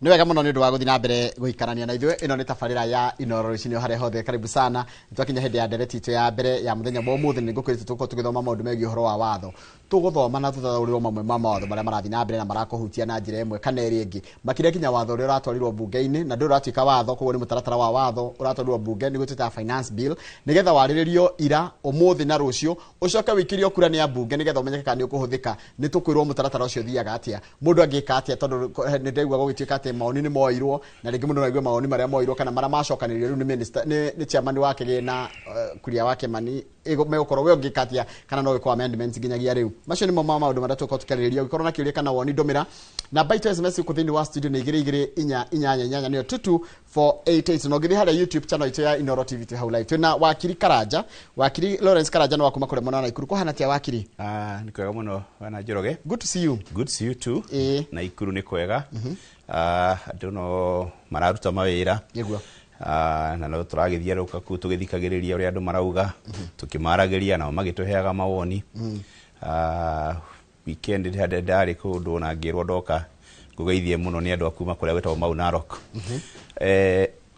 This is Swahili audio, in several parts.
Ni wega muno ni ndu wa guthi na mbere guikarania na ithuĩ. Ino ni tabarĩra ya Inooro Rũcinĩ harĩa hothe. Karibu sana. Twakinya hĩndĩ ya ndereti itu ya mbere ya muthenya wa ũmũthĩ nĩ ngũkwĩrĩte tũkorwo tũgĩthoma maũndũ megiĩ ũhoro wa watho. Tũgũthoma na tũthathaũrĩrwo mamwe ma maũndũ marĩa marathi na mbere na marakũhutia na njĩra ĩmwe kana ĩrĩa ĩngĩ. Makĩria kinya watho ũrĩa ũratwarirwo bunge-inĩ na ndũrĩ ũratuĩka watho, koguo nĩ mũtaratara wa watho ũratwarirwo bunge nĩ gwĩtĩta finance bill nĩgetha warĩrĩrio ira ũmũthĩ na rũciũ ũcoke wĩkĩrio kura nĩ ambunge nĩgetha ũmenyeke kana nĩ ũkũhũthĩka. Nĩ tũkwĩrwo mũtaratara ũcio thiaga atĩa, mũndũ angĩka atĩa, tondũ nĩ ndaigua gũgĩtuĩka atĩ maoni nĩ moirwo na rĩngĩ mũndũ naigua maoni marĩa moirwo kana marĩa macokanĩrĩrio rĩu nĩ minister nĩ chairman wa kĩgĩna Kuria wa Kĩmani megũkorwo we ũngĩka atĩa kana no gĩkwo amendments nginyagia rĩu. Macio nĩmo maũndũ marĩa tũkorwo tũkĩarĩrĩria. Ũngĩkorwo na kĩũria kana woni ndũmĩra namba itũ SMS kũ thĩinĩ wa studio nĩ 22488 nĩyo 22488 na ũngĩthiĩ harĩa YouTube channel itũ ya Inooro TV twĩ hau live. Twĩna wakiri Karanja, wakiri Lawrence Karanja no wakuma kũrĩa mwena na Ikuru. Kũhana atĩa wakiri? Nĩ kwega mũno wana Njoroge. Good to see you. Good to see you too. Na Ikuru nĩ kwega. Andũ no mararuta mawĩra. Nĩguo. Na no tũragĩthiũrũrũka kũu tũgĩthikagĩrĩria ũrĩa andũ marauga, tũkĩmaragĩria nao magĩtũheaga mawoni. Weekend ndarĩ kũndũ na ngĩrwo ndoka ngũgeithie mũno nĩ andũ akuma kũrĩa gwĩtagwo Mau Narok.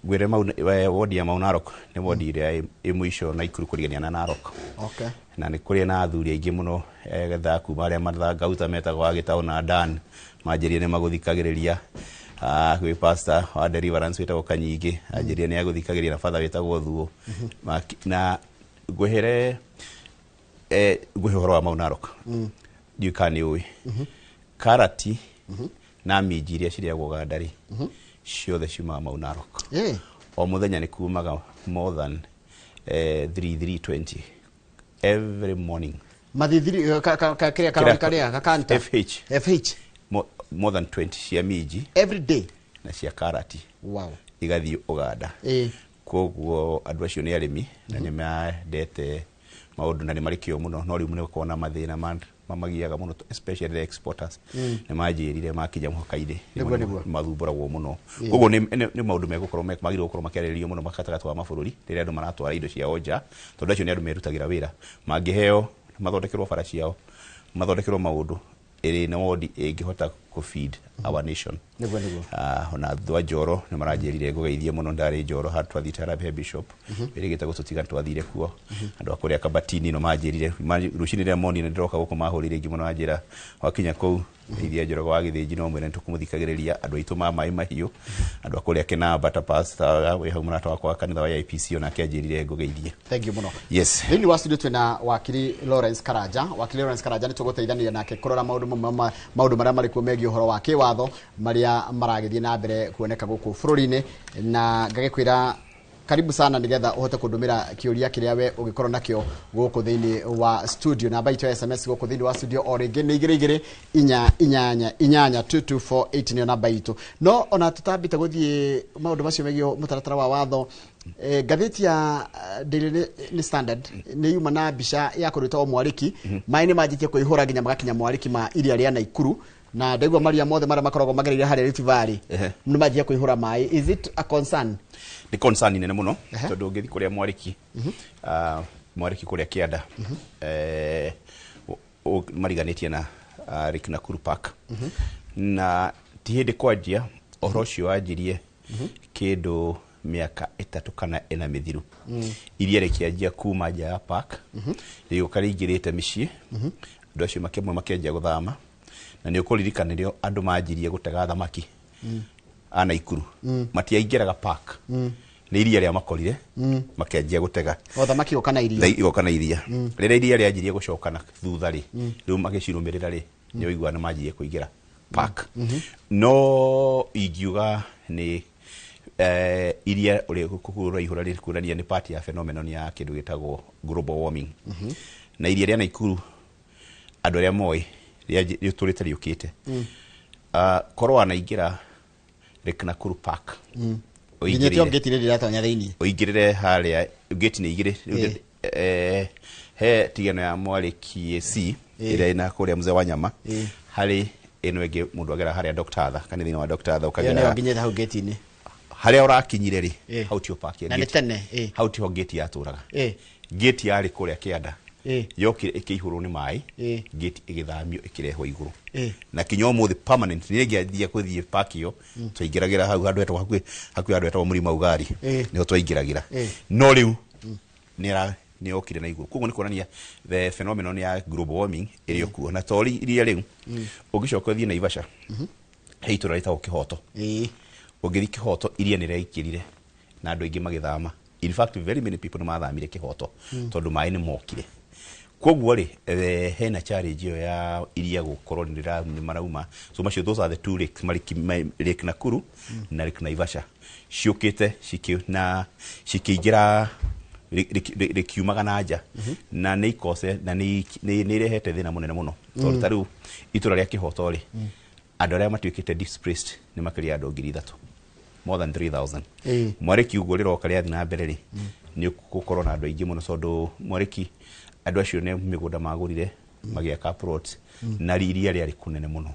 Gwĩre wodi ya Mau Narok nĩ wodi ĩrĩa ĩ mũico na Ikuru kũrigania na Narok. Okay. Na nĩ kũrĩ na athuri aingĩ mũno getha kuma arĩa mathangauta metagwo Agĩtaũ na Dan manjĩrie nĩ magũthikagĩrĩria. Gwĩ pastor wa Deliverance wĩtagwo Kanyingĩ anjĩrie nĩ agũthikagĩrĩria na father wĩtagwo Thuo. Na ngũhere ũhoro wa Mau Narok. Ndiũka nĩ ũĩ karati na minji iria cirĩagwo Gandari ciothe ciumaga Mau Narok. O mũthenya nĩ kumaga more than 320 every morning. Mathithiri karĩa gakanta FH more than 20 cia minji every day na cia karati. Wow. Igathiĩ Uganda. Koguo andũ acio nĩ arĩmi na nĩ mendete maũndũ na nĩ marĩ kĩo mũno, no rĩu nĩ gũkorwo na mathĩna mamagiaga mũno, especially the exporters. Nĩ manjĩrire makinya mũhaka-inĩ mathumbũragwo mũno. Koguo nĩ maũndũ megũkorwo magĩrĩirwo gũkorwo makĩarĩrĩrio mũno gatagatĩ wa mabũrũri rĩrĩa andũ maratwara indo ciao nja, tondũ acio nĩ andũ merutagĩra wĩra. Mangĩheo mathondekerwo bara ciao, mathondekerwo maũndũ ĩrĩ na wodi ĩngĩhota kũ-feed our nation. Ona thwa Njoro nĩ maranjĩrire ngũgeithie mũno, ndarĩ Njoro handũ twathiĩte Harambee Bishop ĩrĩgĩte gũtũtiga twathire kuo. Andũ a kũrĩa Kabatini no manjĩrire rũcinĩ rĩrĩa monire ndĩroka gũkũ mahũrĩire ingĩ mũno manjĩra wakinya kũu Ithia Njoroge wa Gĩthĩnji no mwĩre nĩtũkũmũthikagĩrĩria. Andũ aitũ ma maĩ mahiũ, andũ a kũrĩa Kĩnamba ta pastor wĩ hau mũrata wakwa wa kanitha wa IPC onake anjĩrire ngũgeithie. Thank you mũno. Yes. Thĩinĩ wa studio twĩna wakiri Lawrence Karanja. Wakiri Lawrence Karanja nĩ tũgũteithania nake kũrora maũndũ marĩa marĩ kuo megiĩ ũhoro wa kĩwatho marĩa maragĩthiĩ na mbere kuoneka gũkũ bũrũri-inĩ, na ngagĩkwĩra karibu sana nigetha uhote kundumira kiuria kiria we ugikorwo nakio guku thiini wa studio. Namba itu ya SMS guku thiini wa studio o ringi ni 22488 niyo namba itu. No ona tutambite guthie maundu macio megio mutaratara wa watho. Gatheti ya Daily Standard ni yuma na mbica ya kũrutwo mwariki maĩ nĩ manjitie kũihũra nginya magakinya mwariki ma iria rĩa Naikuru, na ndaigua maria mothe marĩa makoragwo magereire harĩa Rift Valley nĩ manjitie kũihũra maĩ. Is it a concern? Ni concern nene muno tondu ngithi kuria mwariki mwariki kuria Kianda mariganitie na Lake Nakuru Park na ti hindi kwanjia ohoro cio wanjirie kindu miaka 3 kana 4 mithiru iria rikianjia kuma nja ya park riu karingirite micii andu acio makemwe makianjia guthama na ni ukuririkanirio andu manjirie gutega thamaki ana Ikuru matiaingiraga park ni iria rĩa makorire makianjia gutega thamaki igoka iria rĩrĩa iria rĩanjirie gucokana thutha rĩ rĩu magĩcirumirira rĩ nĩ ũigua nĩ manjirie kũingĩra park. No ingiuga ni iria ũrĩa gũkũra ihũra rĩ kuonania ni part ya phenomenon ya kĩndũ gĩtagwo global warming. Na iria rĩa Naikuru andũ arĩa moĩ rĩa tũrĩte rĩũkĩte korwo anaingĩra Lake Nakuru Park oingĩrĩre harĩa gate nĩ igĩrĩ he tigano ya Mwariki AC ĩrĩa ĩna kũrĩa Mzee wa Nyama harĩ ĩno ĩngĩ mũndũ agera harĩa Dr. Atha kanitha-inĩ wa Dr. Atha ũkagera nginya hau gate-inĩ harĩa ũrakinyire rĩ hau tio park na nĩ tene hau tio gate yatũraga gate yarĩ kũrĩa Kianda yokire ikihuru ni mai gate igithamio ikirehwo iguru na kinyo muthi permanent ni ngiathia kuthie park yo twaingiragira hau andu etwa haku andu etwa muri maugari niho twaingiragira no riu ni okire na iguru koguo ni kuonania the phenomenon ya global warming iri kuo na tori iria riu ugicoka thie na Ivasha heitura rita Kihoto ugithi Kihoto iria ni reikirire na andu aingi magithama. In fact very many people mathamire Kihoto tondu mai ni mokire koguo ri hena challenge yo ya iria gukorwo ni marauma so macio those are the two lakes Lake Nakuru na Lake Naivasha ciukite cikiingira rikiumaga na nja na ni ikose na ni rehete thina munene muno tondu tariu itura ria Kihoto ri andu aria matuikite displaced ni makiri andu 3,000 more than 3,000 mwariki ugo riroka ria thina mbere ri ni gukorwo na andu aingi muno tondu mwariki andu acio ne migunda magurire magiaka plots na iria ria rikunene muno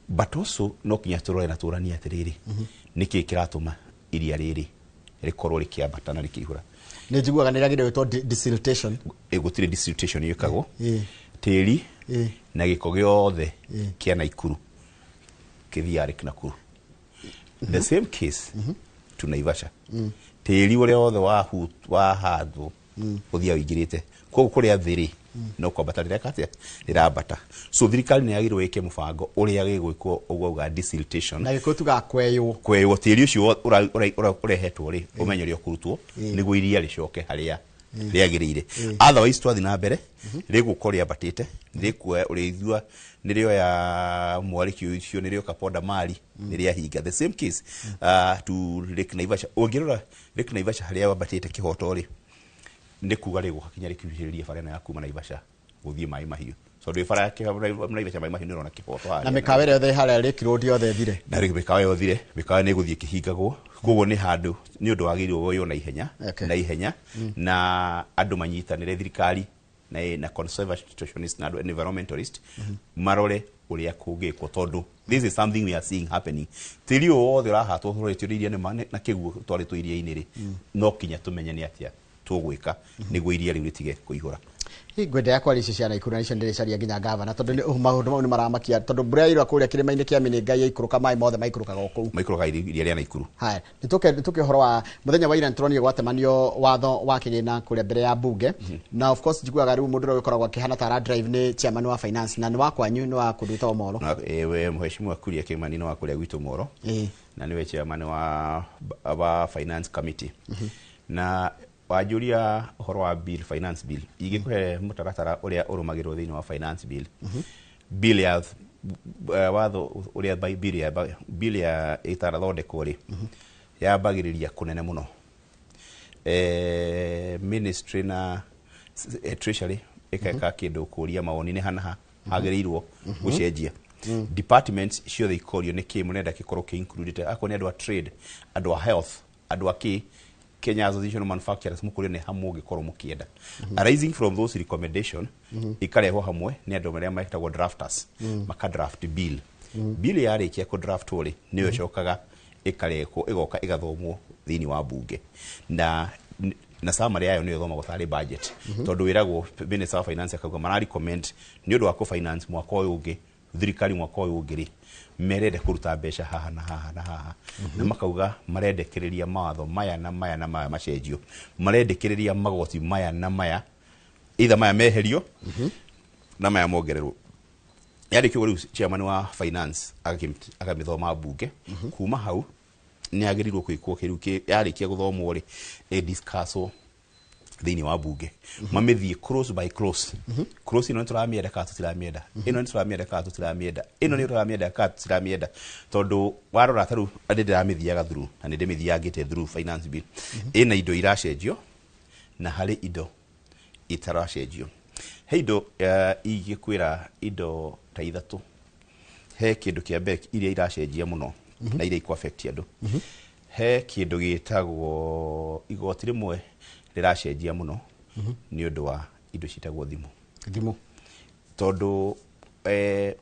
but also no kinya turore na turania atiriri niki kiratuma iria riri rikorwo rikiambata na rikihura ne jiguaga ni ragire wetwo desiltation gutire desiltation yikago tiri na giko giothe kia Naikuru kithia Lake Nakuru the same case to Naivasha tiri uri othe wa handwo uthia wingirite koguo kuria thiri no kwambata riratia rirambata so thirikari ni yagirwo ike mubango uria gigwikwo uguo desiltation na giko kweywo tiri ucio urehetwo ri umenyo rio kurutwo niguo iria ricoke haria riagirire otherwise twathi na mbere rigukoria batite rikwe urithua nirio ya mwariki ucio nirio Kaponda Mali niria hinga the same case to Lake Naivasha ungirora Lake Naivasha haria wabatite Kihoto ri ndikuga rigo hakinya rikibiriria bara ya kuma Naivasha guthie mai mahiu so ndwe bara yake Naivasha mai mahiu nirona Kihoto haria na mikawe yothe haria Lake Road yothe thire na mikawe yothe thire mikawe ni guthie kihingagwo koguo ni handu ni undu wagirwo woyo na ihenya na andu manyitanire thirikari na conservationist na environmentalist marore uria kugikwo tondu this is something we are seeing happening tiri wothe rahatwo thoretiria ni mane na kiguo twaritwo iria iniri no kinya tumenye ni atia tugwika niguo iria riu ritige kuihura gwende yakwa rici cia Naikuru na cio ndiricaria nginya gavana tondu maundu mau ni maramakia tondu mbura ira kuria kirima-ini kia Miningai yaikuruka mai mothe maikurukaga oku maikuruka iria ria Naikuru haya nituke horo wa muthenya wa ira nturonio gwatemanio watho wa kigina kuria mbere ya bunge na of course jiguaga riu mundu rogikoragwo akihana tara drive ni chairman wa finance na ni wa kwanyu ni wa kuruta Omolo we mheshimiwa Kuria Kimani ni wa kuria gwitu Omolo na niwe chairman wa finance committee na wajuria horo wa finance bill igikuhe mutaratara uria urumagirwo thiini wa finance bill bill ya watho uria bill ya itarathondekwo ri yambagiriria kunene muno ministry na treasury ikeka kindu kuria maoni ni hanaha agirirwo gucenjia departments ciothe ikorio ni ki munenda gikorwo ki included akoni andu a trade andu a health andu a ki Kenya Association of Manufacturers mukurio ni hamwe gikorwo mukienda arising from those recommendation ikarehwo hamwe ni andu maria maitagwo drafters maka draft bill bill yarikia ku draft uri niyo cokaga ikarehwo igoka igathomwo thiini wa bunge na summary yayo niyo thomagwo thari budget tondu wiragwo minister of finance akauga mara recommend ni undu wa ku finance mwaka uyu ungi thirikari mwaka uyu ungi merede kuruta mbeca haha na haha na haha na makauga marendekereria mawatho maya na maya na maya macenjio marendekereria magoti maya na maya either maya meherio na maya mongererwo yari kigo riu chairman wa finance akamithoma bunge kuma hau ni agirirwo kwikwo kiru yari kia guthomwo ri discusswo thiini wa bunge mamithie cross by cross cross ino turamienda ka tutiramienda ino ni turamienda ka tutiramienda ino ni turamienda ka tutiramienda tondu warora taru ndiramithia through na ndimithiangite through finance bill ina indo iracenjio na hari indo itaracenjio he indo igikwira indo ta ithatu he kindu kia mbere iria iracenjia muno na iria iko-affect andu he kindu gitagwo igoti rimwe riracenjia muno ni undu wa indo citagwo thimu tondu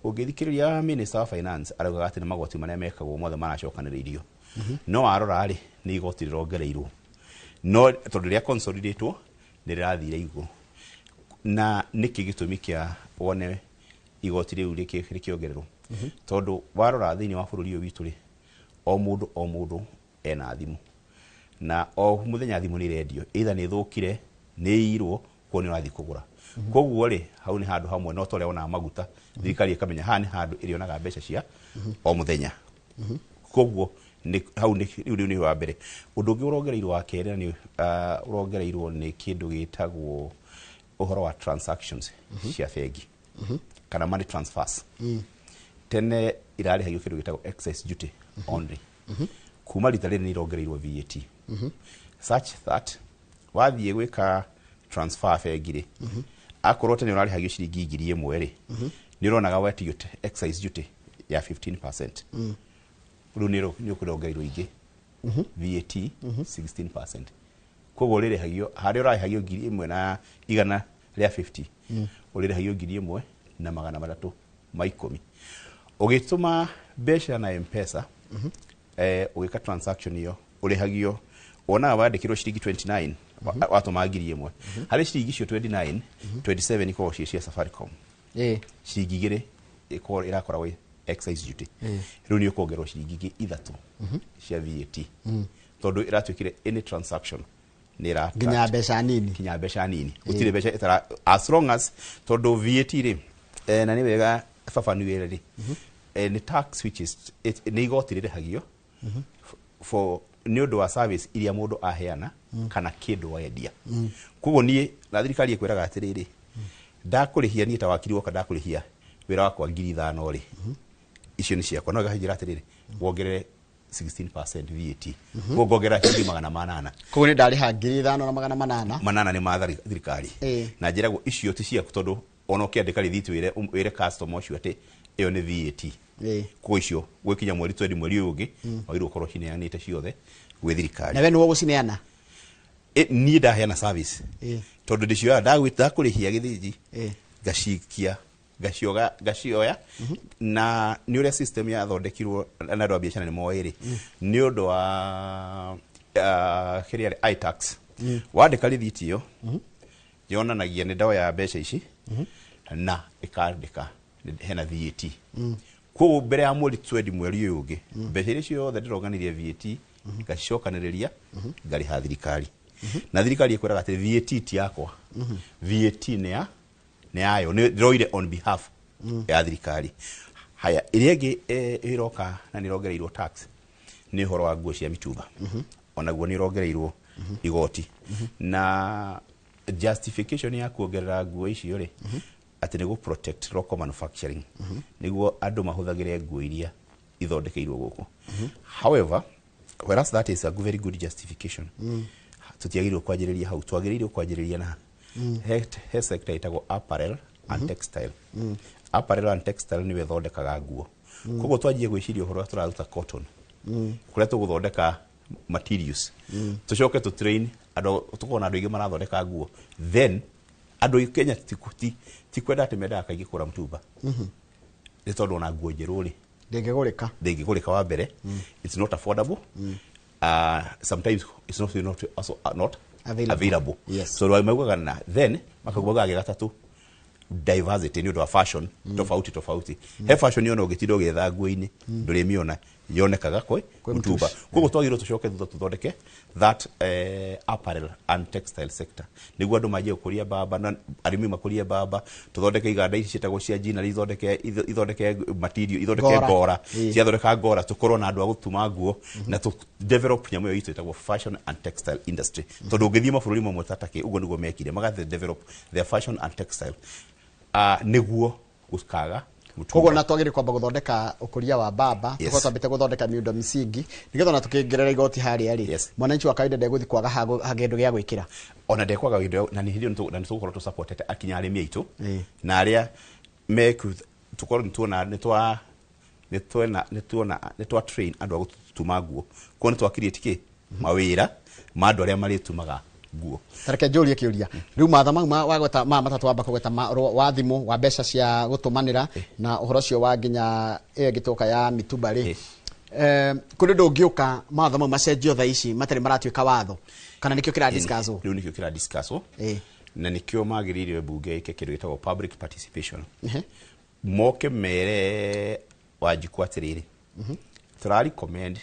ungithikiriria minister of finance arauga ati ni magoti maria mekagwo mothe maracokaniririo no arora ri ni igoti rirongereirwo no tondu ria consolidatewo ni rirathire iguru na niki gitumi kia wone igoti riu rikiongererwo tondu warora thiini wa bururi uyu witu ri o mundu ena thimu na o muthenya thimu ni radio either ni thukire ni irwo ko ni wathi kugura koguo ri hau ni handu hamwe no tore ona maguta thirikari ikamenya ha ni handu irionaga mbeca cia o muthenya koguo ni hau ni wa mbere undu ungi urongereirwo wa keri ni urongereirwo ni kindu gitagwo uhoro wa transactions cia bengi kana money transfers tene irari hagio kindu gitagwo excess duty only kuma rita riri ni irongereirwo VAT such that wathie gwika transfer bengi akorwo tene urari hagio ciringi 1,000 ri ni uronaga wetigio excise duty ya 15%. Riu ni ukurongereirwo ingi VAT 16%. Koguo riri hagio hari urari hagio 1,000 na igana ria 50 uriri hagio 1,000 na 310 ugituma mbeca na M-Pesa ugika transaction iyo urihagio ona wandikirwo ciringi 29 watuma 1,000 hari ciringi cio 29 27 iko cia Safaricom ciringi 2 iko irakoragwo excise duty riu ni ukongerwo ciringi 3 cia VAT tondu iratwikire any transaction nira ginya mbeca nini utire mbeca itara as long as tondu VAT ri na ni wega baba ni wera ri ni tax which is ni igoti riri hagio for ni undu wa service iria mundu aheana kana kindu wendia koguo ni na thirikari ikwiraga atiriri ndakurihia ni ta wakiri woka ndakurihia wira wakwa 5,000 ri icio ni ciakwa no gahijira atiriri wongerere 16% VAT wongera shilingi 800 koguo ni ndariha 5,800 manana ni mathari thirikari na njirago icio ti ciaku tondu ona ukiandika rithiti wire customer ucio ati iyo ni VAT ko icio gwikinya mweri 20 mweri ungi wairu korwo cineanite ciothe gwi thirikari na we no gucineana ni ndaheana service tondu ndicio ndagwita kurihia githiji gacikia gacioya na ni uria system ya thondekirwo na ndo biashara ni moiri ni undu wa kiriari iTax wandika rithiti iyo yonanagia ni ndawa ya mbeca ici na ikandika hena VAT ko mbere ya mweri 20 mweri uyu ungi mbeca icio yothe ndironganirie VAT gacokaniriria ngari ha thirikari na thirikari ikwiraga ati VAT ti yakwa VAT ni ayo ni roire on behalf ya thirikari haya iriegi iroka na ni rogereirwo tax ni horo wa nguo cia mitumba onaguo ni rogereirwo igoti na justification ya kuongerera nguo icio ri ati ni go protect local manufacturing niguo andu mahuthagire nguo iria ithondekeirwo guku however whereas that is a very good justification tutiagirwo kwanjiriria hau twagiririo kwanjiriria na he sector itago apparel and textile apparel and textile ni wethondekaga nguo koguo twanjie gwiciria uhoro turaruta cotton kuria tuguthondeka materials tucoke tu train ando tukona andu ingi marathondeka nguo then andu Kenya tikwenda ati mendaga kaingi kura mtumba ni tondu na nguo njeru ri ndingigurika wa mbere it's not affordable sometimes it's not also not available. Yes. So wameugaga na then makagubaga gatatu diversity ni undu wa fashion tofauti he fashion yona ugitindo getha nguo-ini nduri miona yonekaga kwe mtumba koguo twagirwo tucoke thutha tuthondeke that apparel and textile sector niguo andu majie kuria baba na arimi makuria baba tuthondeke iganda ici citagwo cia jina ithondeke material ithondeke ngora cia thondeka ngora tukorwo na andu a gutuma nguo na tu develop nyamu yo itu itagwo fashion and textile industry tondu ngithie mabũrũri mamwe tatake uguo niguo mekire magathe develop their fashion and textile niguo gukaga koguo na twagire kwamba guthondeka ukuria wa baba tukota bite guthondeka miundo misingi nigetha na tukingerera igoti hari ari mwananchi wa kawaida ndeguthi kwaga hagendo gya gwikira ona ndekwaga gindo na ni hirio na nitukorwo tu support akinya arimi aitu na aria meku tukorwo nitwa train andu agutuma nguo ko ni twakiriye tiki mawira ma andu aria maritumaga nguo tareke njurie kiuria riu matha mau wagweta matatu wamba kugweta wa thimu wa mbeca cia gutumanira na uhoro cio wa nginya gitoka ya mitumba ri kuri ndungiuka matha mau macenjio tha ici matari maratwika watho kana nikio kira discuss riu nikio kira discuss na nikio magirire bunge ike kindu gitagwo public participation moke mere Wanjiku atiriri turari recommend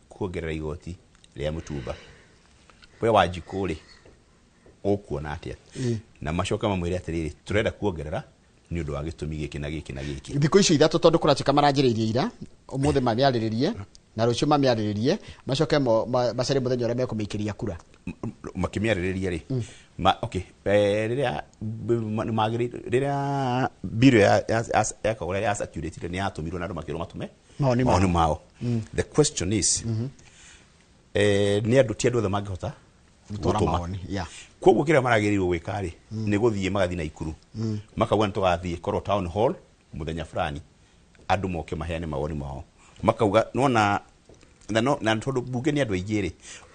kuongerera igoti ria mutumba we Wanjiku ri ukuona atia na macoka mamwire atiriri turenda kuongerera ni undu wa gitumi giki na giki na giki thiko icio ithatu tondu kuratuika maranjiririe ira umuthe mamiariririe na rucio mamiariririe macoke macari muthenya uria mekumikiria kura makimiariririe ri okay riria riria biro ya kagora ya saturated ni atumirwo na andu makiro matume maoni mao the question is ni andu ti andu othe mangihota gutora maoni koguo kira maragirirwo gwika ri ni guthie magathi na ikuru makauga ntugathie korwo town hall muthenya fulani andu moke maheane maoni mao makauga nona na tondu bunge ni andu aingĩ ri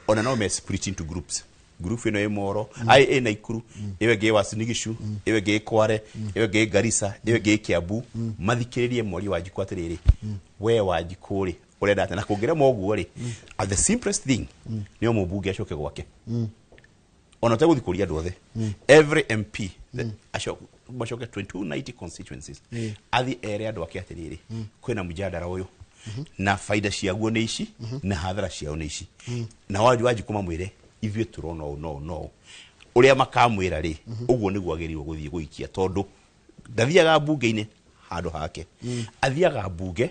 ona no me split into groups group ino imoro ai na ikuru iwe ge Wasinigishu iwe ge Kware iwe ge Garissa iwe ge Kiambu mathikiririe mori Wanjiku atiriri we Wanjiku ri urenda atana kuongerera moguo ri the simplest thing ni o mubunge acoke gwake ona taguthi kuria andu othe every MP macoke 290 constituencies athi ere andu ake atiriri kwina mujadala uyu na faida ciaguo ni ici na hathara ciao ni ici na Wanjiku mamwire ithuĩ turona no uria makamwira ri uguo niguo agerirwo guthie guikia tondu ndathiaga bunge-ini handu hake athiaga bunge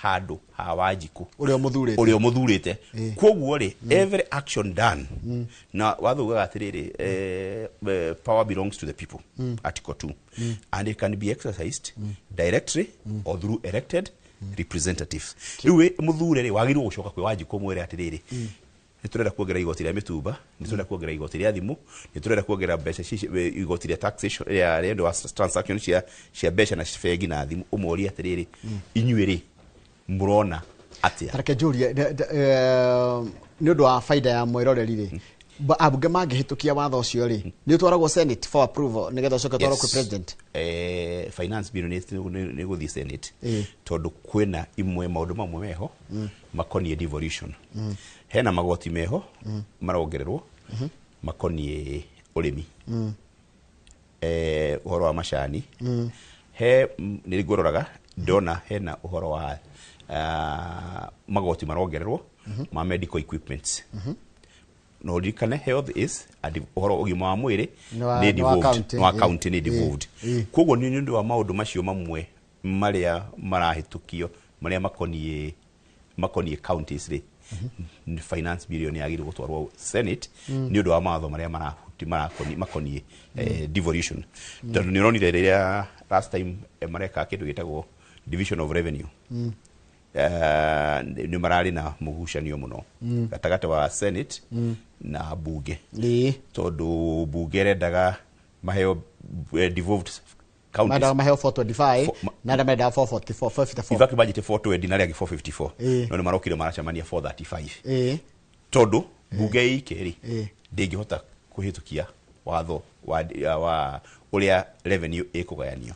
handu ha Wanjiku uria muthurite koguo ri every action done na wathugaga atiriri power belongs to the people article 2 and it can be exercised directly or through elected representatives riu muthure ri wagirwo gucoka kwi Wanjiku mwere atiriri niturenda kuongerera igoti ria mitumba niturenda kuongerera igoti ria thimu niturenda kuongerera mbeca igoti ria taxation ya rendo transaction cia mbeca na bengi na thimu umori atiriri inyuiri murona atia tareke juria ni undu wa faida ya mwiroreri ri abunge mangihitukia watho ucio ri ni twaragwo senate for approval nigetha ucoke twarwo ku president finance bill ni guthii senate tondu kwina imwe maundu mamwe meho makonie devolution hena magoti meho marongererwo makonie urimi uhoro wa macani he ni ngororaga ndona hena uhoro wa magoti marongererwo ma medical equipments no rikane health is uhoro ugima wa mwiri ni devolved no account ni devolved koguo ni ndu wa maundu macio mamwe maria marahitukio maria makonie counties ri finance billion yagiri gutwarwo senate ni undu wa matho maria makonie devolution tondu ni ronire riria last time mareka kindu gitagwo division of revenue ni marari na mugucanio muno gatagata wa senate na bunge tondu bunge rendaga maheo devolved counties madam maheo 425 na ndamenda 444 ivaki budget 420 na regi 454 no ni marokire marachamania 435 tondu bunge ikeri ndingihota kuhitukia watho wa uria revenue ikugayanio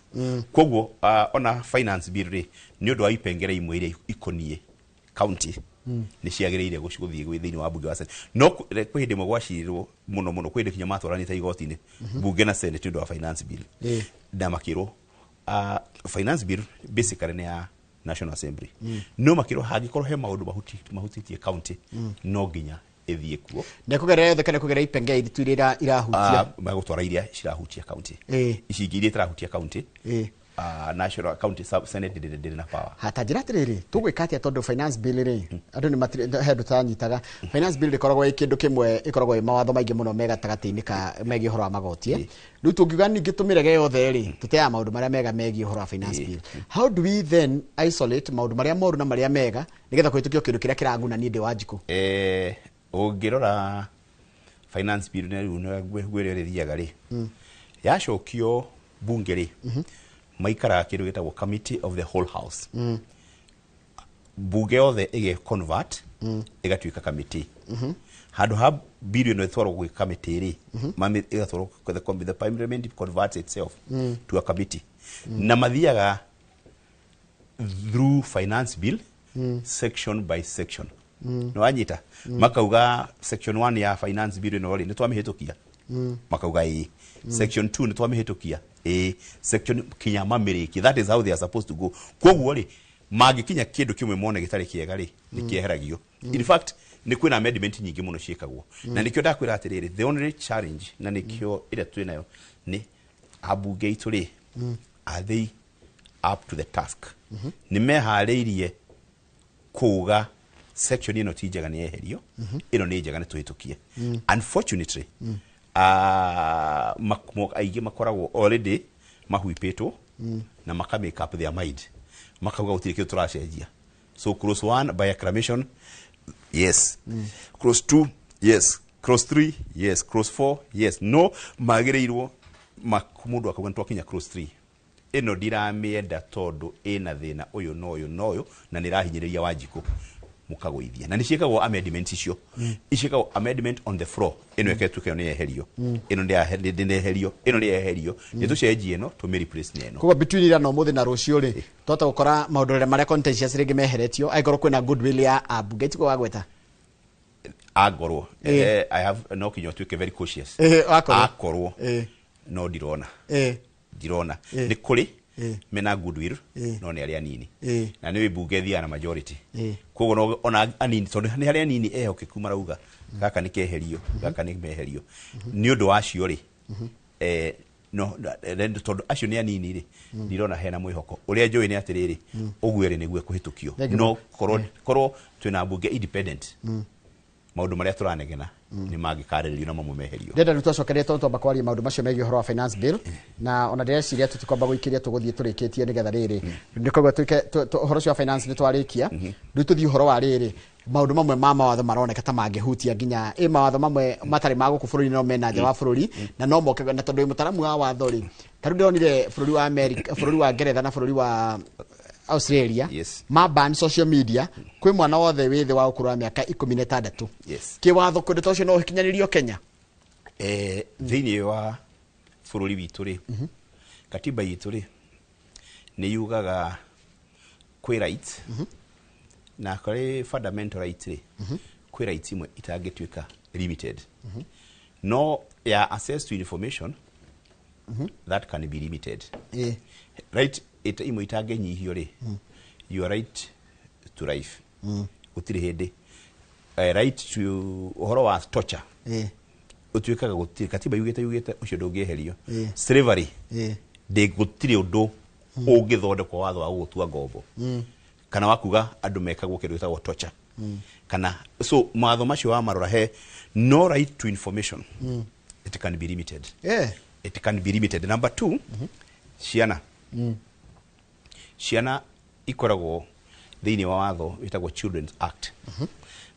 koguo ona finance bill ri ni undu wa ipengere imwe iria ikonie county ni ciagireire guthie thiini wa bunge wa senate no kwihinde mwe gwacirirwo muno kwinde kinya matwaranite igoti-ini bunge na senate undu wa finance bill na makiro finance bill basically ni ya national assembly no makiro hangikorwo he maundu mahutitie county no nginya ethie kuo ndekugerera yothe kana kugerera ipenge iritu iria irahutia magutwara iria cirahutia county ici ingĩ iria irahutia county national county sub senate ndiri na power hatanjira atiriri tugwika atia tondu finance bill ri andu ni hendu tanyitaga finance bill ikoragwo ikindu kimwe ikoragwo i mawatho maingi muno mega tagati-ini ka megi horo wa magoti riu tungiuga ningi tumirege yothe ri tutea maundu maria mega megi horo wa finance bill how do we then isolate maundu maria moru na maria mega nigetha kwitukio kindu kiria kiraguna ni ndi Wanjiku ungirora finance bill na riu na gwire rithiaga ri yacokio bunge ri maikara kindu gitagwo committee of the whole house bunge yothe ige convert igatuika committee handu ha bill no ithwaro gwi committee ri mami igathwaro the parliament converts itself to a committee na mathiaga through finance bill section by section no anyita makauga section 1 ya finance bill no ri ni twamihitukia makauga section 2 ni twamihitukia section kinya mamiriki, that is how they are supposed to go. Koguo ri magikinya kindu kimwe mone gitari kiega ri nikieheragio. In fact ni kwina amendment nyingi muno ciikagwo na nikio ndakwira atiriri the only challenge na nikio ire twinayo ni abunge itu ri are they up to the task? Ni mehariirie kuga section ino ti njega ni eherio, ino ni njega ni tuhitukie. Unfortunately aigi makoragwo already mahuipetwo na maka make up their mind, makauga gutiri kindu turacenjia. So clause 1 by acclamation, yes. Clause 2, yes. Clause 3, yes. Clause 4, yes. No, magireirwo makumundu akauga twakinya clause 3 ino ndiramienda tondu ina thina uyu no na nirahinyiriria Wanjiku mukagoithia na niciekagwo amendment icio iciekagwo amendment on the floor ino eketuke ni eherio ino ndi eherio ino ni eherio nitucenjie ino tumi replace neno kwa between ira no muthi na rucio ri tota gukora maundu ria mare contentious ringi meheretio aigoro kwina goodwill ya abungeti kwa gweta agorwo I have no kinyo tuke very cautious akorwo no dirona dirona ni kuri mena goodwill no ni aria nini na ni bunge thia na majority kogo no ona anini tondu ni aria nini ehokeku marauga gaka ni keherio gaka ni meherio ni undu wacio ri no tondu acio ni anini ri ndirona hena mwihoko uria njui ni atiriri ugwere niguo kuhitukio no korwo twina bunge independent maundu maria turanegena ni magikariririo na mamwe meherio ndenda rutwacokerie tonto bakwaria maundu macio megiye horo wa finance bill na ona ndeciria tutikomba guikiria tuguthie turikitie nigetha riri ndikogwa tuike horo cia finance ni twarikia ndu tuthie horo wa riri maundu mamwe ma mawatho maroneka ta mangihutia nginya mawatho mamwe matari maguku bururi no mena nja wa bururi na no moke na tondu mutaramu wa watho ri taru ndionire bururi wa America bururi wa Ngeretha na bururi wa Australia ban social media kwi mwana wothe withi wa ukuru wa miaka 16 kiwatho kundu tocio no hikinyanirio Kenya thiini wa bururi witu ri katiba yitu ri ni yugaga kwi right na kare fundamental right ri kwi right imwe itangituika limited no ya access to information that can be limited right imwe itangenyihio ri you are right to life utiri hindi right to uhoro wa torture utuikaga gutiri katiba yugite ucio ndungieherio slavery de gutiri undu ungithondekwo watho wa gutua ngombo kana wakuga andu mekagwo kindu gitagwo torture kana so matho macio wa marora he no right to information it can be limited it can be limited. Number 2 ciana ciana ikoragwo thiini wa watho witagwo Children's Act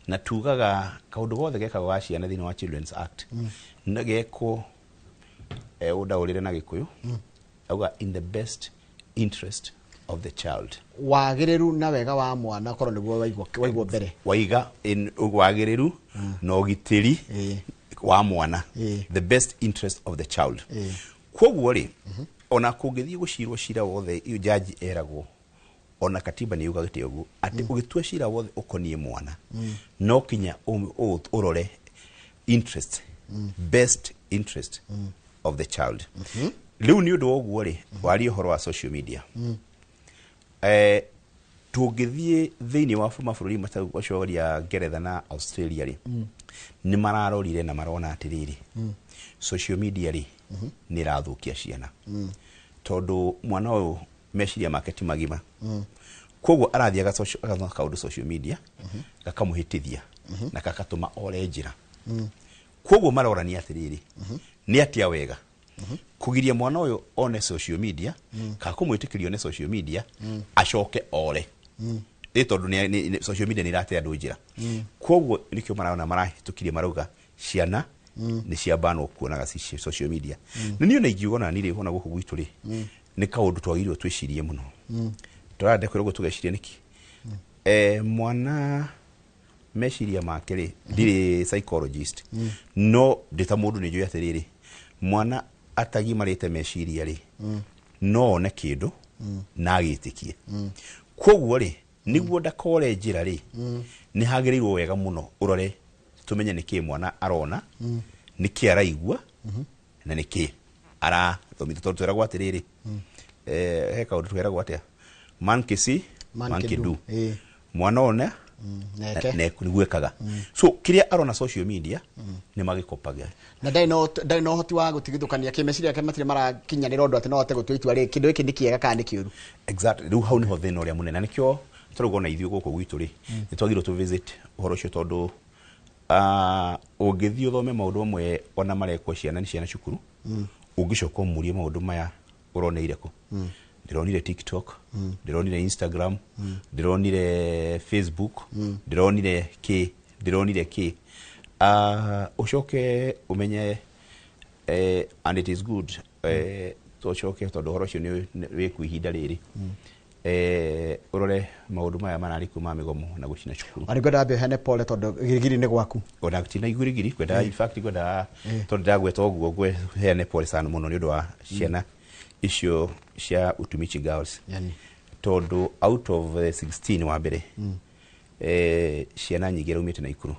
na tugaga kaundu gothe gekagwo wa ciana thiini wa Children's Act na geko udaurire na gikuyu auga in the best interest of the child wagiriru na wega wa mwana korwo niguo waigwo mbere waiga in wagiriru no gitiri wa mwana the best interest of the child koguo ri ona kungithie gucirwo cira wothe iyo jaji eragwo ona katiba ni yugagite ugu ati ugitua cira wothe ukonie mwana no kinya urore interest best interest of the child riu ni undu woguo ri wari horo wa social media tungithie thiini wa mabũrũri macio ya Ngeretha na Australia ri ni mararorire na marona atiriri social media ri ni rathukia ciana tondu mwana uyu meciria make ti magima koguo arathia gathoma kaundu social media gakamuhitithia na kakatuma ore njira koguo marorania atiriri ni atia wega kugiria mwana uyu one social media ka kumwitikirio ne social media acoke ore tondu ni social media ni rate andu njira koguo nikio marona marahitukirie marauga ciana ni ciambanwo kuonaga social media na niyo naingiugona nire hona guku gwitu ri ni kaundu twagirirwo twicirie muno turande kwirwo tugecirie niki mwana meciria make ri ndire psychologist no ndita mundu ni njui atiriri mwana atagimarite meciria ri no ne kindu na agitikie koguo ri niguo ndakore njira ri ni hagirirwo wega muno urore tumenye niki mwana arona niki araigua na niki ara thomithio tondu twera gwatiriri he kaundu twera gwatia man kisi man kidu mwana ona nekuwekaga so kiria arona social media ni magikopaga na dai no hoti wa gutigithukania kimeciria yake matire marakinyanira undu ati no hote gutua itua ri kindu iki ni kiega kana ni kiuru exactly riu hau niho thina uria munene nikio turugona ithio guku gwitu ri nitwagirwo tu visit uhoro ucio tondu ungithio thome maundu amwe ona marekwo ciana ni ciana cukuru ungicoka umurie maundu maya uroneire ku ndironire TikTok ndironire Instagram ndironire Facebook ndironire ki ucoke umenye and it is good to ucoke tondu horo cio ni wiku ihinda riri urore maundu maya manari kuma migomo na gucina cukuru ari gwenda be hene pole tondu girigiri ni gwaku ona gutina igurigiri gwenda in fact gwenda tondu ndagweta oguo gwe hene pole sana muno ni undu wa ciana icio cia Utumichi Girls yani tondu out of 16 wa mbere ciana nyingi raumite na ikuru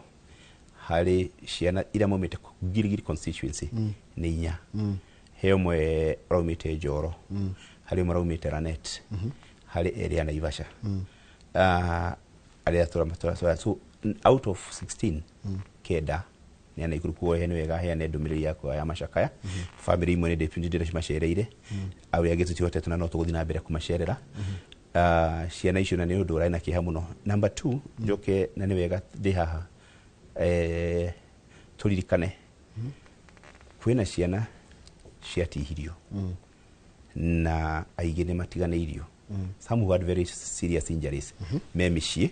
hari ciana ira maumite girigiri constituency ni inya he umwe raumite Njoro hari umwe raumite Lanet hari area na Ivasha area tura so out of 16 keda ni ana ikuru kuo hene wega he ne ndumiriri yakwa ya macakaya family imwe ni ndipindire cimacereire awe agetu tihote na no tuguthi na mbere kumacerera ciana icio na ni undu uraina kiha muno number 2 njoke na ni wega ndi haha turirikane kwina ciana ciatihirio na aige ni matiganeirio some who had very serious injuries memishie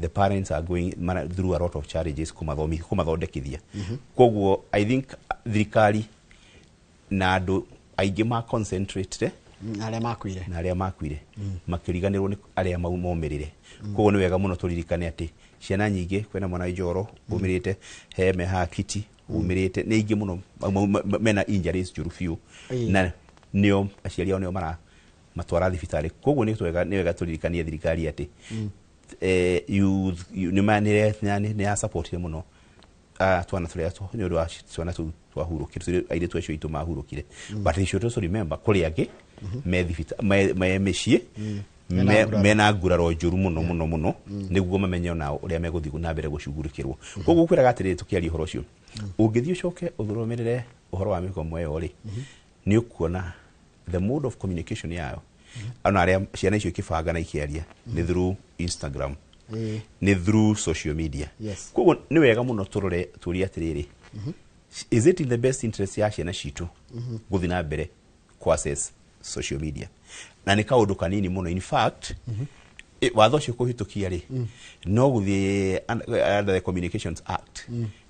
the parents are going through a lot of challenges kumathondekithia koguo I think thirikari na andu aige ma concentrate na aria makwire makiriganirwo ni aria maumirire koguo ni wega muno turirikane ati ciana nyingi kwena mwana Njoro umirite he meha kiti umirite ni ingi muno mena injuries juru few na nio aciari ao nio mara matwara thibitari koguo ni wega turirikanie thirikari ati ni manire ni ya support muno twana turia ni undu wa twana twahurukire aire twecio itu mahurukire but you should also remember kuri age me thibitari me meshie mena nguraro njuru muno niguo mamenye ona uria meguthi na mbere gucugurikirwo koguo kwira gatiri tukiari horo cio ungithio coke uthuromerere uhoro wa mikomo eyo ri ni ukuona the mode of communication yao ana aria ciana icio kibanga na ikiaria ni through Instagram ni through social media koguo ni wega muno turore turia atiriri is it in the best interest ya ciana citu guthi na mbere ku access social media na ni kaundu kanini muno in fact watho cio kuhitukia ri no guthi under the Communications Act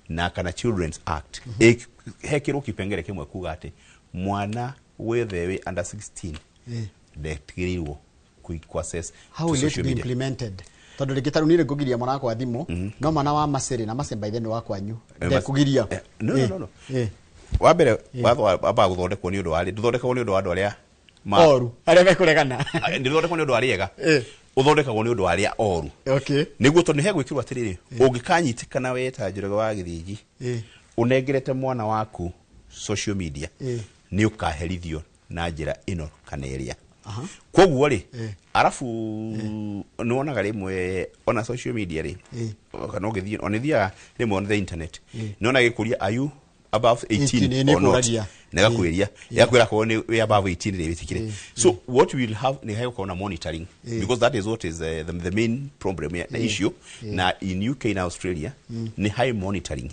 na kana Children's Act hekirwo kipengere kimwe kuga ati mwana wethewe under 16 ndetigirirwo ku access how will it be implemented tondu rigitarunire kugiria mwana kwa thimu no mwana wa Masere na Masemba ithene wa kwanyu ndekugiria no wa mbere watho aba guthondekwo ni undu wa nduthondekwo ni undu wa andu aria oru aria mekuregana nduthondekwo ni undu wa riega uthondekagwo ni undu wa aria oru niguo tondu he gwikirwo atiriri ungikanyitikana weta Njoroge wa Githinji unengerete mwana waku social media ni ukaherithio na njira ino kana area koguo ri arafu ni wonaga rimwe ona social media ri kana ugithie onithia rimwe on the internet ni ona gikuria are you above 18 or not nega kwiria yakwira ko ni we above 18 ri bitikire so what we will have ni hayo kona monitoring because that is what is the main problem the issue na in UK na Australia ni high monitoring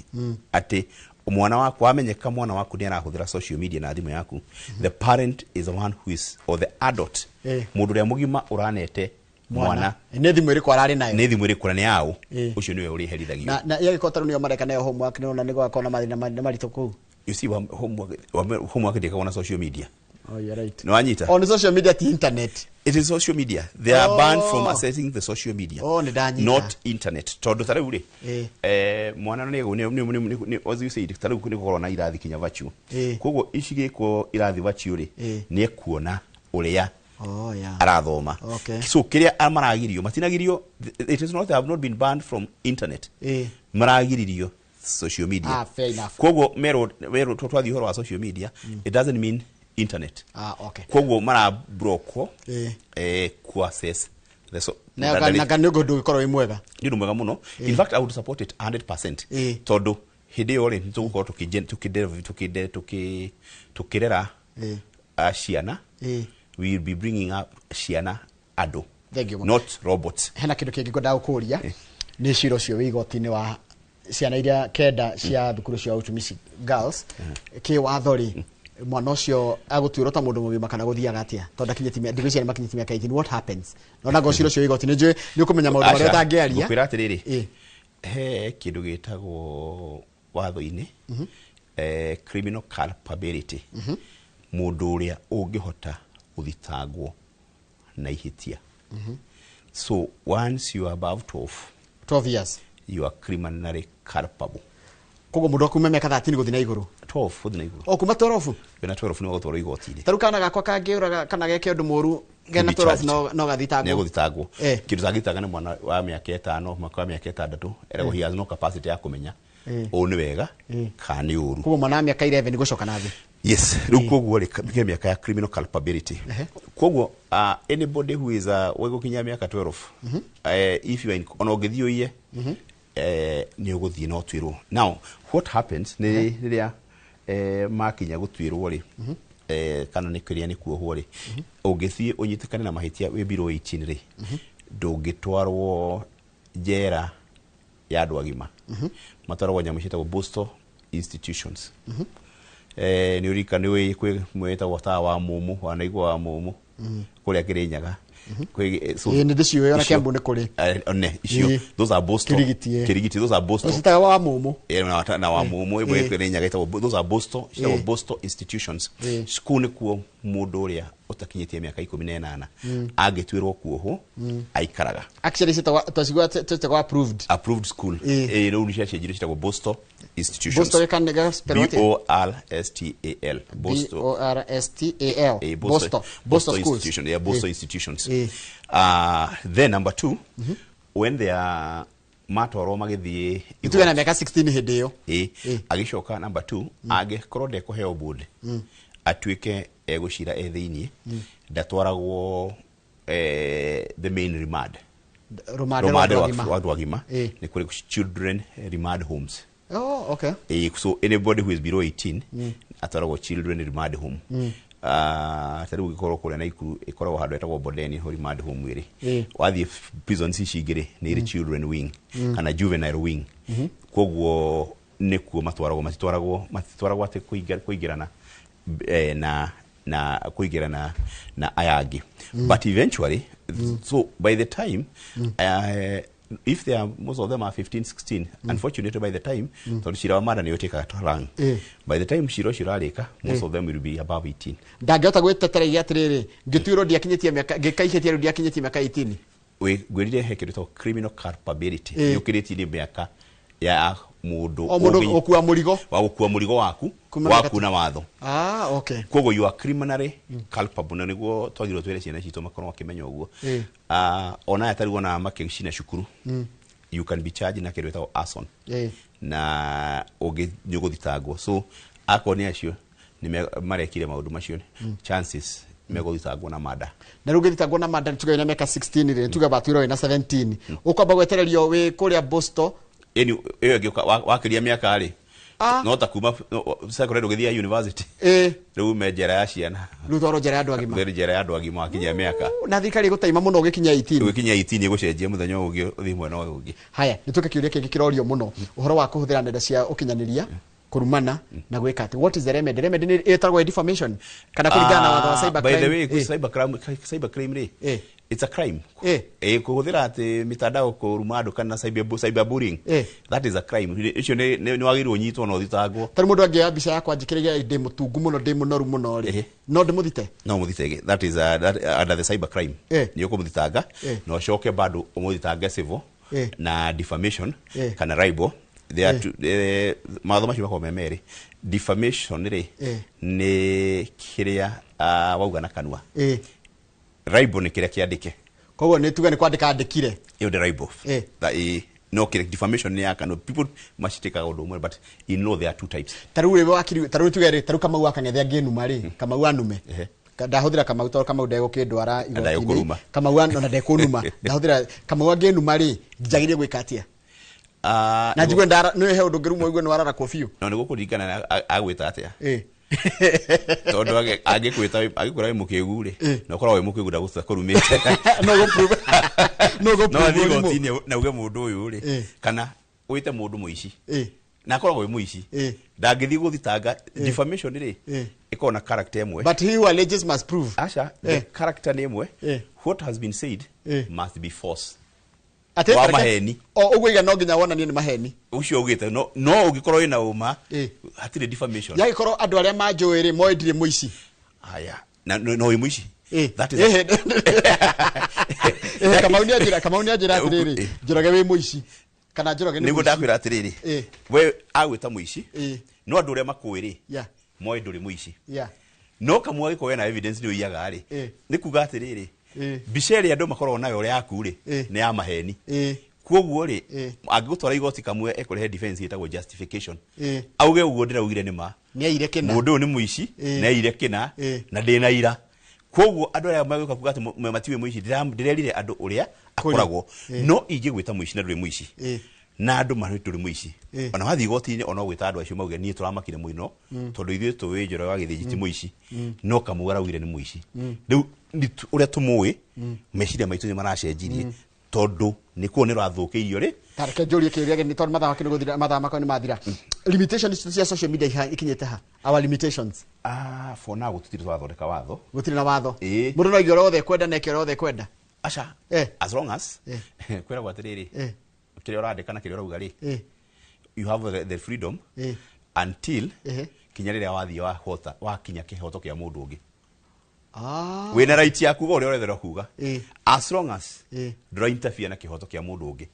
ate mwana wako amenyeka mwana wako ni arahuthira social media na thimu yaku the parent is the one who is or the adult mundu ria mugima uranete mwana ne thimu iri kwarari nayo ne thimu iri kurane yao ucio niwe uri herithagio na yagikotaru niyo mareka nayo homework nona ni gwakona mathina marito ku you see homework ndikakona social media oh you're right no anyita on social media the internet it is social media they are banned from accessing the social media not internet todo tare uri mwana ni as you said tare ku ni corona irathi kinya vachu koguo icigiko irathi vachu uri ni ekuona uria arathoma so kiria amaragirio matinagirio it is not they have not been banned from internet maragiririo social media. Fair enough. Kogo mero twathi horo wa social media, it doesn't mean internet. Okay. Kogo mara broko ku access na kanugo do ikoro imwega ndio mwega muno. In fact, I would support it 100%. Todo hide ore ntuko tukirera ciana, we will be bringing up ciana ado, not robots. Hena kindu kingi ngoda gukuria ni ciro cio wigoti-ini wa ciana iria kenda cia thukuru cia utumisi girls ki wathori mwana ucio agutwirwo ta mundu mugima kana guthiaga atia tonda kinyitimia ndigo ciana makinyitimia kaiti. What happens nona go ciro cio wigoti-ini njui ni ukumenya maundu maria utangiaria gukwira atiriri he kindu gitagwo watho-ini criminal culpability, mundu uria ungihota guthitangwo na ihitia. So once you are above 12 years you are criminally culpable. Kogo mundu akuma miaka 13 guthi na iguru 12 guthi na iguru kuma 12 bena 12 ni gutwaro igoti-ini. Taru kana gakwa kangiuraga kana geke undu muru gena 12 no gathitangwo ne guthitangwo kindu sagitaga ni mwana wa miaka 5 mwaka wa miaka 6 erego he has no capacity ya kumenya onu wega kani uru. Kogo mwana miaka 11 gucoka nathi. Yes, rukogo rike miaka ya criminal culpability. Kogo anybody who is wego kinya miaka 12 if you are in onogithio iye ni uguthie no twirwo. Now what happens ni riria makinya gutwirwo ri kana ni kiria ni kuohwo ri ungithie unyitikane na mahitia we biro 18 ri ndungitwarwo jera ya andu agima matwaragwo nyamu cietagwo Boston institutions. Ni urika ni we kwe mweta wata wa mumu wanaigwa wa mumu kuria Kirinyaga so ni ndicio yona Kiambu ni kuri ne icio those are Boston Kirigiti those are Boston sita wa mumu na wa mumu we Kirinyaga itawo those are Boston institutions. School ni kuo mundu uria utakinyitie miaka 18 agitwirwo kuoho aikaraga. Actually sita twasigwa approved school no ni cia njiro citagwo Boston institutions. Boston kanega spell BORSTAL Boston institution. Yeah, Boston institutions. Then number 2 when they are matoro magithie itu na miaka 16 hidio agicoka number 2 age korode ko heo board atwike egucira ethiini ndatwaragwo the main remand watu agima ni kuri children remand homes. Okay. So anybody who is below 18 atwaragwo children remand home. Tariu gikoro kule na ikuru ikoragwo handu etagwo Bodeni remand home iri wathi prisons icigiri ni iri children wing kana juvenile wing. Koguo nikuo matwaragwo ati kuigirana na kuigirana na ayagi. But eventually so by the time if they are most of them are 15 16 unfortunately by the time to shira mara ni yote katarang by the time shiralika most of them will be above 18. Ndagota gwetetereria atiriri ngitwiro ndiakinyitie miaka ngikaihetie ndiakinyitie miaka 18 we gwirire hekiruto criminal culpability yukiritie miaka ya mundu okua murigo waku na watho. Okay. Kogo you are criminally culpable na niguo twagirwo twere ciana cito makorwo akimenya uguo. Ona atarigwo na makegicina cukuru you can be charged na kirweta arson na nyuguthitangwo. So akoni acio ni marekire maundu macio chances megothitangwo na mada na ruguthitangwo na mada tugaina miaka 16 ri tuga batwiro na 17 ukwamba gwetererio we kuria Boston eni eyo gioka wakiria miaka ari no ta kuma secondary ugithia university riu mejera ya ciana rutoro jera andu agima jera ya andu agima akinya miaka na thikari gutaima muno ugikinya 18 igucenjia muthenyo ugi uthi mwena ugi. Haya nituke kiuria kingi kirorio muno uhoro wa kuhuthira nenda cia ukinyaniria kurumana na gweka ati what is the remedy ni etagwo defamation kana kuringana na watho wa cyber crime. By the way cyber crime it's a crime kuhuthira ati mitandao kurumado kana cyber bullying that is a crime. Icio ni wagirwo nyitwo no thitangwo. Tari mundu angia bica yakwa njikiriria ndi mutungu muno ndi munoru muno ri no ndimuthite no muthite that is under the cyber crime ni ukumuthitanga no coke bado umuthitanga civil na defamation kana libel. They are matho macio makwa memeri defamation ri ni kiria wauga na kanwa libel ni kiria kiandike. Koguo ni tuga ni kwandika andikire iyo the libel that no defamation ni yaka no people must take out umwe but you know there are two types taru we wakiri taru tugere taru kama wakangethia ngenu mari kama wanume ndahuthira kama uto kama ndego kindwara igotini kama wana na ndekunuma ndahuthira kama wangenu mari njagirie gwikatia na jigwe ndara no he undu ngirumo igwe nwarara kofiu no niguo kuringana agwita atia tondu agikwira mukigu ri no korwo we mukigu ndagusa kurumite no go prove na uge mundu uyu ri kana wite mundu muici na korwo we muici ndangithi guthitanga defamation ri ikona character emwe but he who alleges must prove asha the character ni emwe what has been said must be false wa maheni ugwiga no nginya wona ni maheni ucio ugite no ugikorwo ina uma hatire defamation ya gikorwo andu aria manjoiri moendire muici aya no we muici that is kama unia jira atiriri njoroge we muici kana njoroge ni nigo ndakwira atiriri we agwita muici no andu aria makwiri moe nduri muici no kamwe giko na evidence ni uiyaga ri ni kuga atiriri bisheri andu makorwo nayo uri yaku ri ni ya maheni kwoguo ri angigutwara igoti kamwe ekurehe defense itagwo justification auge uguo ndiraugire ni ma ni aire kina mundu ni muici ni aire kina na ndina ira kwoguo andu aria magika kuga ati matiwe muici ndirerire andu uria akoragwo no ingigwita muici na nduri muici na andu marwituri muici ona wathi igoti-ini ona gwita andu acio mauge ni turamakire muino tondu ithuĩ tuwe njoro wa githiji ti muici no kamwe araugire ni muici riu uria tumuwi meciria maitu ni maracenjirie tondu ni kuo ni rathukiirio ri tareke njuri kiria ni tondu mathaa makini guthira mathaa makoni mathira limitations cia social media ikinyete ha our limitations for now tutiri twathondeka watho gutiri na watho mundu no igoro othe kwenda na ikero othe kwenda acha as long as kwera gwatiriri kile urandika na kile urauga ri you have the freedom until kinyarira wathi wa hota wa kinya kihoto kia mundu ungi we na right yaku gore urethera kuga as long as ndura interfere na kihoto kia mundu ungi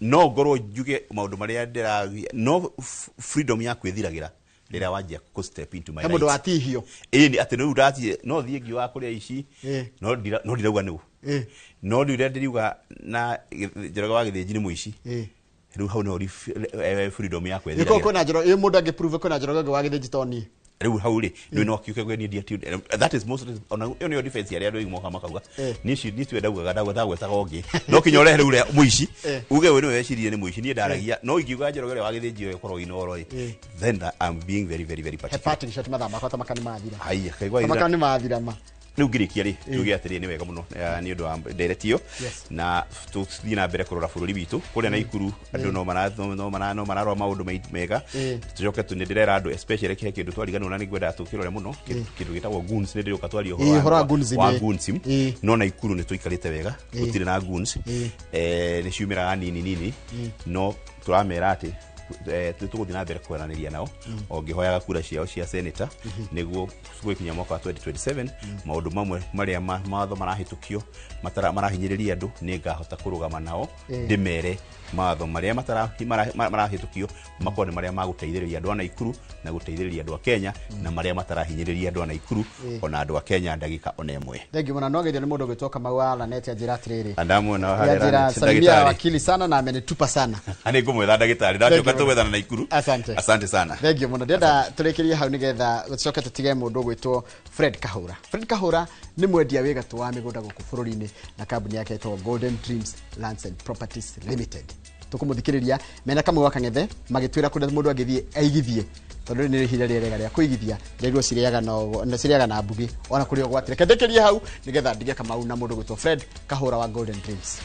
no ngorwo njuge maundu maria ndiragia no freedom ya kwithiragira rira wanjia ku step into my life mundu atihio ni ati no ndati no thie ngi wa kuria ici no ndirauga nu no ndiriuga na njoroga wa githiji ni muici riu hau no freedom ya kwethira niko kona njoro mundu angiprove kona njoroga wa githiji toni riu hau ri no kiuke gwe ni dia that is most on your defense area ndo imoka makauga ni twendauga ndagweta gongi no kinyore riu ria muici uge we no wecirie ni muici ni ndaragia no ingiuga njoroga wa githiji we korwo inoro then I'm being very very very particular hepatic shot mathaa makota makani mathira haya kaigwa makani mathira ma riu ngirikia ri tuge atiri ni wega muno ni undu wa directio na tuthii na mbere kurora bururi witu kuria na ikuru andu no mararwa maundu mega tujoke tundirera andu especially kihe kindu twariganwo na nigwenda tukirore muno kindu gitagwo goons ni ndiruka twari uhoro wa goons no na ikuru ni tuikarite wega gutire na goons ni ciumiraga nini no turamera ati tuguthi na mbere kwaraniria nao ongihoyaga kura ciao cia senator niguo gwikinya mwaka wa 2027 maundu mamwe maria matho marahitukio marahinyiriria andu ni ngahota kurugama nao ndimere matho maria marahitukio makone maria maguteithiriria andu ana ikuru na guteithiriria andu a Kenya na maria matarahinyiriria andu ana ikuru ona andu a Kenya ndagika ona emwe thengi muna nogeria ni mundu gwitoka mawala neti ajira atiriri andamu na harera ndagitari wakili sana na amenitupa sana ani ngumwetha ndagitari ndacoka tuwethana na ikuru asante sana thengi muna ndenda turekerie hau nigetha gucoka tutige mundu gwitwo Fred Kahura ni mwendia wega tu wa migunda guku bururi-ini na kambuni yake etwo Golden Dreams Lands and Properties Limited tukumuthikiriria mena kamwe wakangethe magitwira kundi mundu agithie aigithie tondu ni rihira rĩega rĩa kuigithia ndirwo ciriaga na mbugi ona kuri ogwatire kendekerie hau nigetha ndige Kamau na mundu gwitwo Fred Kahura wa Golden Dreams